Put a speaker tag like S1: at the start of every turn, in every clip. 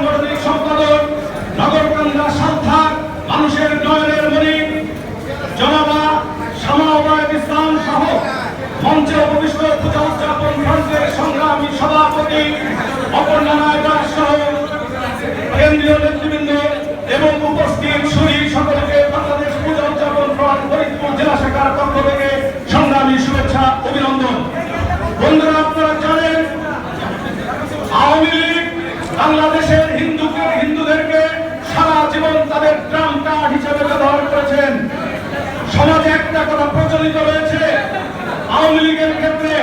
S1: সাংগঠনিক সম্পাদক নগরকান্দা সালথা মানুষের নয়নের মণি জনাবা শামাওয়াত ইসলাম সহ মঞ্চে উপবিষ্ট পূজা উদযাপন ফ্রন্টের সংগ্রামী সভাপতি অপর্ণা নায়ক সহ কেন্দ্রীয় নেতৃবৃন্দ এবং উপস্থিত সুরী সকলকে বাংলাদেশ পূজা উদযাপন ফ্রন্ট ফরিদপুর জেলা শাখার পক্ষ থেকে সংগ্রামী শুভেচ্ছা অভিনন্দন। বন্ধুরা, আপনারা জানেন আওয়ামী লীগ বাংলাদেশের হিন্দুদেরকে সারা জীবন তাদের ট্রাম্প কার্ড হিসেবে ব্যবহার করেছেন। সমাজে একটা কথা প্রচলিত রয়েছে, আওয়ামী লীগের ক্ষেত্রে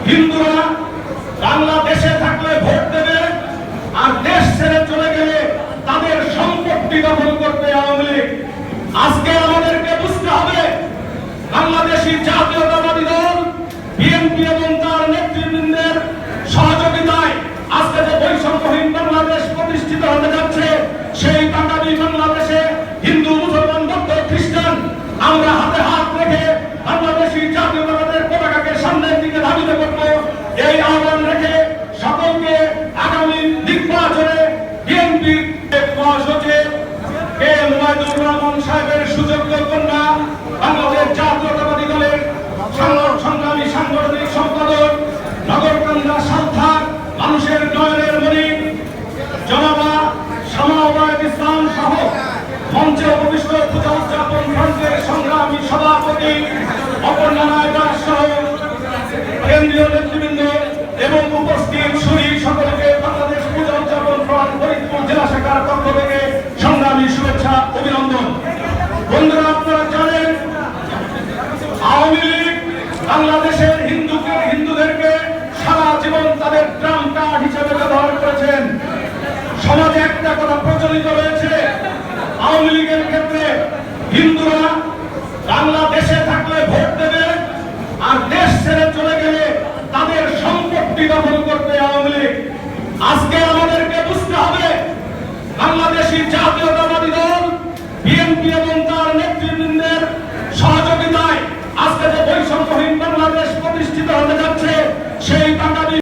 S1: হিন্দুরা বাংলাদেশে থাকলে ভোট দেবে আর দেশ ছেড়ে চলে গেলে তাদের সম্পত্তি দখল করবে আওয়ামী লীগ। আজকে আমাদেরকে বুঝতে হবে বাংলাদেশী জাতীয়তাবাদী দল বিএনপি এবং তার নেতৃবৃন্দের সহযোগিতায় আজকে যে বৈষম্যহীন বাংলাদেশ প্রতিষ্ঠিত হতে যাচ্ছে, সেই আগামী বাংলাদেশে হিন্দু মুসলমান বৌদ্ধ খ্রিস্টান আমরা হাতে হাত রেখে বাংলাদেশী জাতীয়তাবাদের পতাকাকে সামনের দিকে ধাবিত করব। এই আহ্বান রেখে সকলকে আগামী নির্বাচনে বিএনপির মহাসচিব কে মুয়াইদুর রহমান সাহেবের সুযোগ্য কন্যা বাংলাদেশ জাতীয়তাবাদী দলের সংগ্রামী সাংগঠনিক সম্পাদক নগরকান্দা সালথা মানুষের নয়নের মণি জনাবা শামাওয়াত ইসলাম সহ মঞ্চে উপবিষ্ট পূজা উদযাপন ফ্রন্টের সংগ্রামী সভাপতি অপর্ণা নায়ক সহ কেন্দ্রীয় নেতৃবৃন্দ এবং উপস্থিত সুরী সকলকে বাংলাদেশ পূজা উদযাপন ফ্রন্ট ফরিদপুর জেলা শাখার পক্ষ থেকে সংগ্রামী শুভেচ্ছা অভিনন্দন। বন্ধুরা, আপনারা জানেন আওয়ামী লীগ বাংলাদেশের হিন্দুদেরকে সারা জীবন তাদের ট্রাম্প কার্ড হিসেবে ব্যবহার করেছেন। সমাজে একটা কথা প্রচলিত রয়েছে, আওয়ামী লীগের ক্ষেত্রে হিন্দুরা বাংলাদেশে থাকলে ভোট দেবে আর দেশ ছেড়ে চলে গেলে তাদের সম্পত্তি দখল করবে আওয়ামী লীগ। আজকে